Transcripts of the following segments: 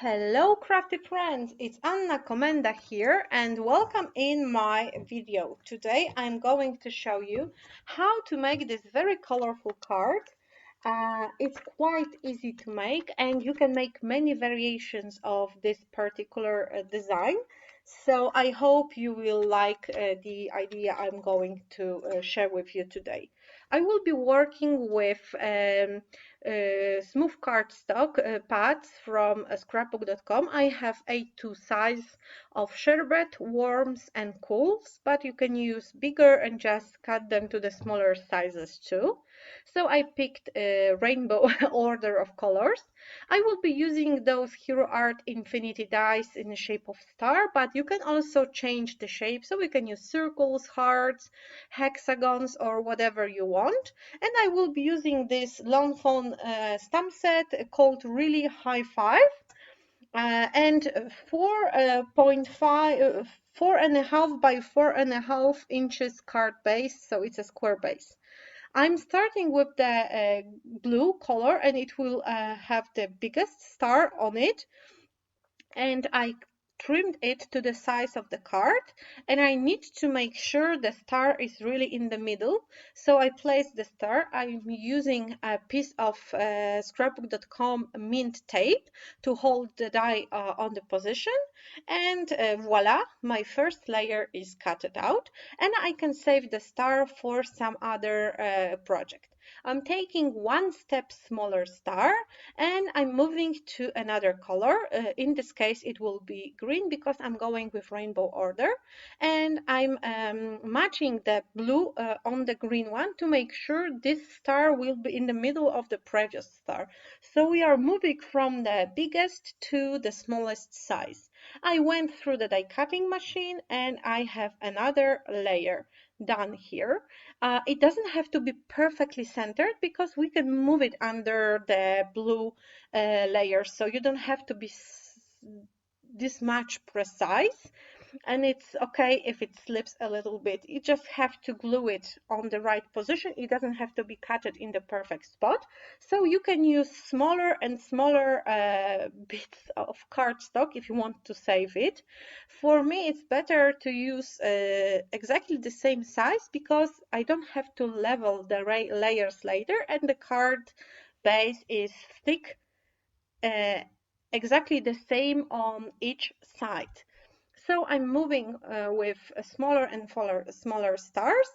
Hello crafty friends, it's Anna Komenda here and welcome in my video. Today I'm going to show you how to make this very colorful card. It's quite easy to make and you can make many variations of this particular design. So I hope you will like the idea I'm going to share with you today. I will be working with Smooth Cardstock pads from Scrapbook.com. I have A2 size of sherbet, warms and cools, but you can use bigger and just cut them to the smaller sizes too. So I picked a rainbow order of colors. I will be using those Hero Art Infinity dies in the shape of star, but you can also change the shape, so we can use circles, hearts, hexagons, or whatever you want. And I will be using this long phone stamp set called Really High Five and 4.5 4.5 by 4.5 inches card base, so it's a square base. I'm starting with the blue color and it will have the biggest star on it, and I trimmed it to the size of the card, and I need to make sure the star is really in the middle. So I placed the star. I'm using a piece of Scrapbook.com mint tape to hold the die on the position, and voila, my first layer is cut out, and I can save the star for some other project. I'm taking one step smaller star and I'm moving to another color. In this case it will be green because I'm going with rainbow order, and I'm matching the blue on the green one to make sure this star will be in the middle of the previous star. So we are moving from the biggest to the smallest size. I went through the die cutting machine and I have another layer done here. It doesn't have to be perfectly centered because we can move it under the blue layer, so you don't have to be this much precise, and it's okay if it slips a little bit. You just have to glue it on the right position. It doesn't have to be cut in the perfect spot, so you can use smaller and smaller bits of cardstock if you want to save it. For me it's better to use exactly the same size because I don't have to level the layers later, and the card base is thick, exactly the same on each side. So I'm moving with smaller and smaller stars.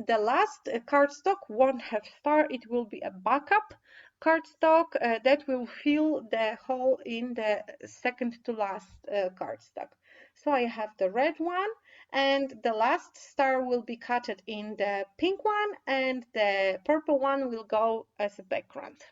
The last cardstock won't have star, it will be a backup cardstock that will fill the hole in the second to last cardstock. So I have the red one, and the last star will be cut in the pink one, and the purple one will go as a background.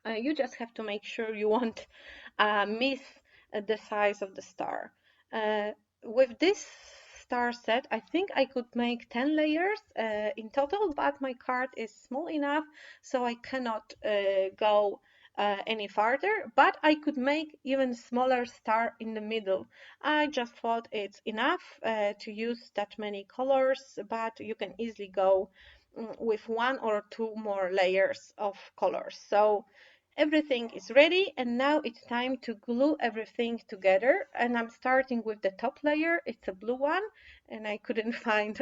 You just have to make sure you won't miss the size of the star. With this star set, I think I could make 10 layers in total, but my card is small enough, so I cannot go any farther, but I could make even smaller star in the middle. I just thought it's enough to use that many colors, but you can easily go with one or two more layers of colors. So everything is ready, and now it's time to glue everything together. And I'm starting with the top layer. It's a blue one and I couldn't find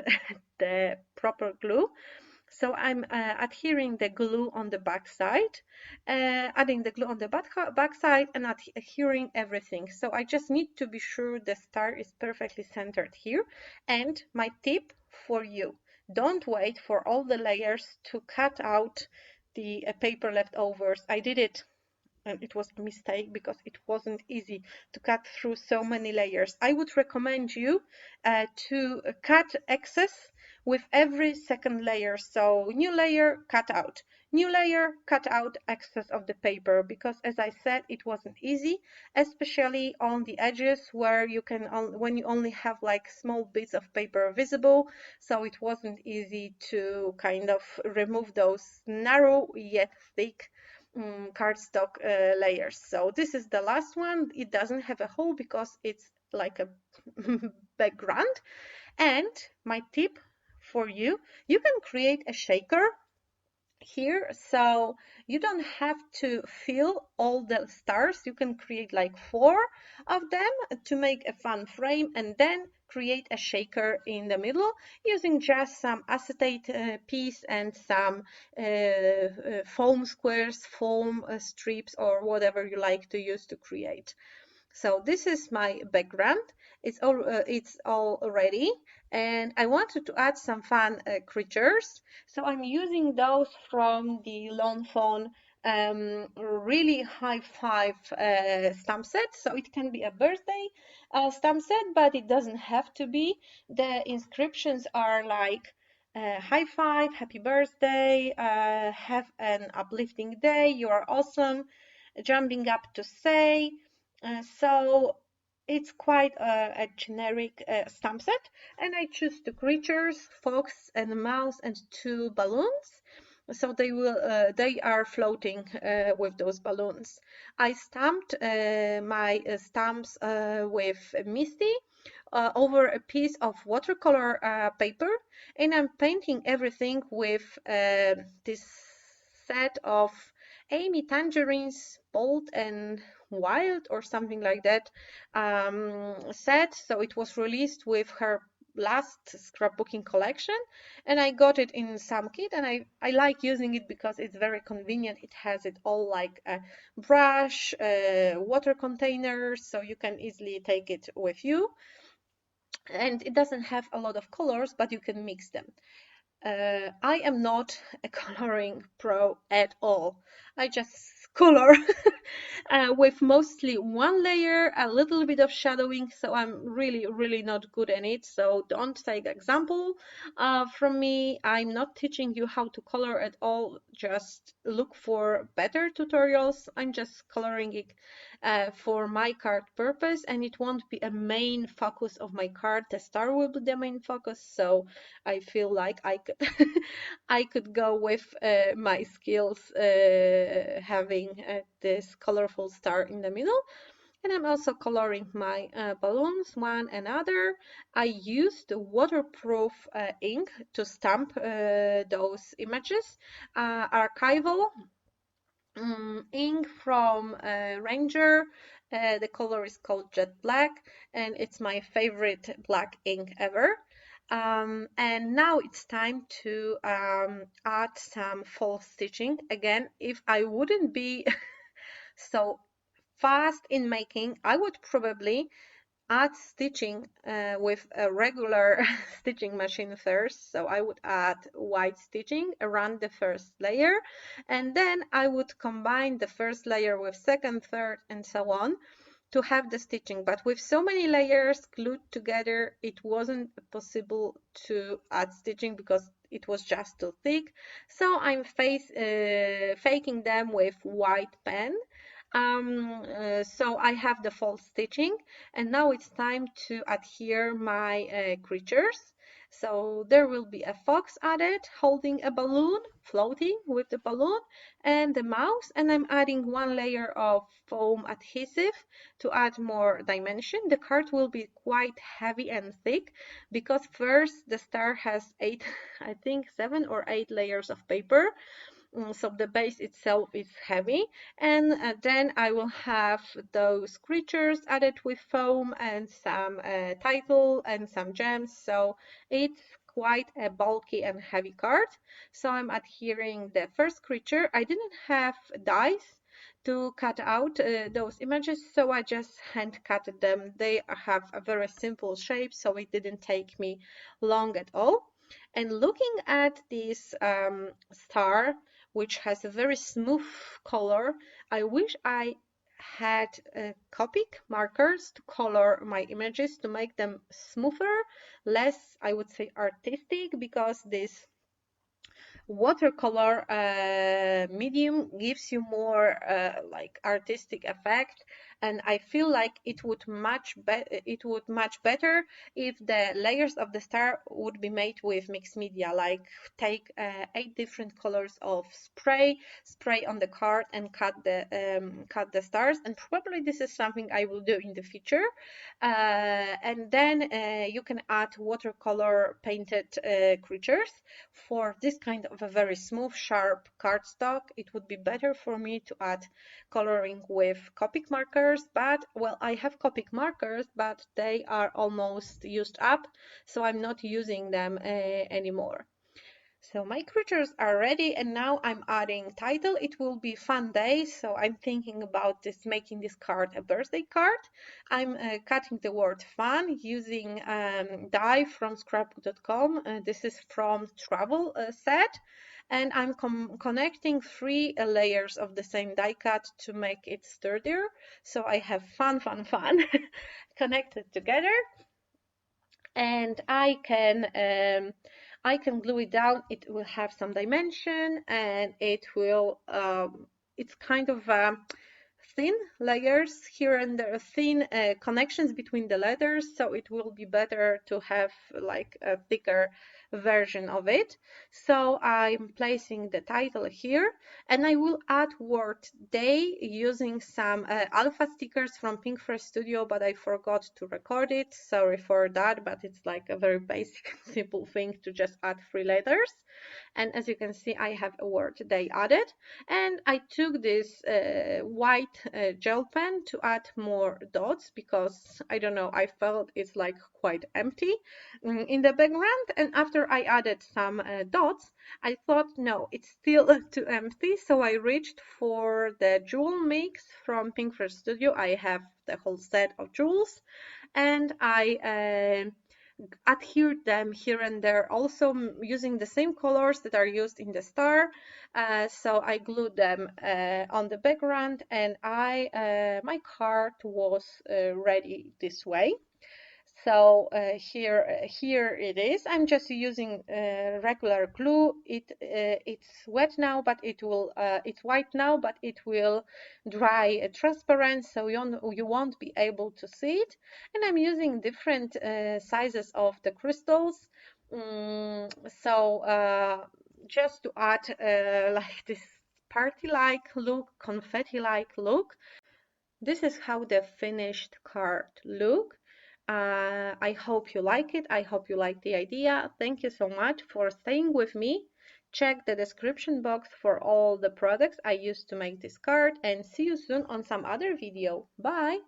the proper glue, so I'm adhering the glue on the back side, adding the glue on the back side and adhering everything. So I just need to be sure the star is perfectly centered here. And my tip for you: don't wait for all the layers to cut out the paper leftovers. I did it and it was a mistake because it wasn't easy to cut through so many layers. I would recommend you to cut excess with every second layer. So new layer, cut out. New layer, cut out excess of the paper, because as I said, it wasn't easy, especially on the edges where you can, when you only have like small bits of paper visible. So it wasn't easy to kind of remove those narrow yet thick cardstock layers. So this is the last one. It doesn't have a hole because it's like a background. And my tip for you: you can create a shaker here, so you don't have to fill all the stars. You can create like 4 of them to make a fun frame, and then create a shaker in the middle using just some acetate piece and some foam squares, foam strips, or whatever you like to use to create. So this is my background. It's all ready, and I wanted to add some fun creatures. So I'm using those from the Lawn Fawn really high five stamp set. So it can be a birthday stamp set, but it doesn't have to be. The inscriptions are like high five, happy birthday, have an uplifting day, you are awesome, jumping up to say. So it's quite a generic stamp set, and I choose two creatures, fox and a mouse, and 2 balloons. So they are floating with those balloons. I stamped my stamps with Misty over a piece of watercolor paper, and I'm painting everything with this set of Amy Tangerine's Bold and Wild or something like that set. So it was released with her last scrapbooking collection, and I got it in some kit, and I like using it because it's very convenient. It has it all like a brush, water containers, so you can easily take it with you, and it doesn't have a lot of colors, but you can mix them. I am not a coloring pro at all. I just color with mostly one layer, a little bit of shadowing, so I'm really not good at it. So don't take example from me. I'm not teaching you how to color at all. Just look for better tutorials. I'm just coloring it for my card purpose, and it won't be a main focus of my card. The star will be the main focus, so I feel like I could I could go with my skills having this colorful star in the middle. And I'm also coloring my balloons, one another. I used waterproof ink to stamp those images. Archival ink from Ranger. The color is called Jet Black, and it's my favorite black ink ever. And now it's time to add some false stitching. Again, if I wouldn't be so fast in making, I would probably add stitching with a regular stitching machine first. So I would add white stitching around the first layer, and then I would combine the first layer with second, third, and so on to have the stitching. But with so many layers glued together, it wasn't possible to add stitching because it was just too thick. So I'm faking them with white pen. So I have the false stitching, and now it's time to adhere my creatures. So there will be a fox added holding a balloon, floating with the balloon, and the mouse, and I'm adding one layer of foam adhesive to add more dimension. The card will be quite heavy and thick because first the star has 8, I think 7 or 8 layers of paper. So the base itself is heavy, and then I will have those creatures added with foam and some title and some gems, so it's quite a bulky and heavy card. So I'm adhering the first creature. I didn't have dies to cut out those images, so I just hand cut them. They have a very simple shape, so it didn't take me long at all. And looking at this star, which has a very smooth color, I wish I had Copic markers to color my images to make them smoother, less, I would say, artistic, because this watercolor medium gives you more like artistic effect, and I feel like it would match better if the layers of the star would be made with mixed media, like take 8 different colors of spray on the card and cut the stars. And probably this is something I will do in the future. And then you can add watercolor painted creatures. For this kind of a very smooth, sharp cardstock, it would be better for me to add coloring with Copic markers, but well, I have Copic markers, but they are almost used up, so I'm not using them anymore. So my creatures are ready, and now I'm adding title. It will be fun day, so I'm thinking about making this card a birthday card. I'm cutting the word fun using die from Scrapbook.com. This is from travel set, and I'm connecting 3 layers of the same die cut to make it sturdier. So I have fun connected together, and I can glue it down. It will have some dimension, and it's kind of thin layers here and there, thin connections between the letters, so it will be better to have like a thicker version of it. So I'm placing the title here, and I will add word day using some alpha stickers from Pinkfresh Studio, but I forgot to record it. Sorry for that, but it's like a very basic simple thing to just add 3 letters. And as you can see, I have a word they added, and I took this white gel pen to add more dots, because I don't know, I felt it's like quite empty in the background. And after I added some dots, I thought no, it's still too empty, so I reached for the jewel mix from Pinkfresh Studio. I have the whole set of jewels, and I adhered them here and there, also using the same colors that are used in the star. So I glued them on the background, and my card was ready this way. So here it is. I'm just using regular glue. It's wet now, but it's white now, but it will dry transparent, so you won't be able to see it. And I'm using different sizes of the crystals. So just to add like this party-like look, confetti-like look. This is how the finished card look. I hope you like it. I hope you like the idea. Thank you so much for staying with me. Check the description box for all the products I used to make this card, and see you soon on some other video. Bye!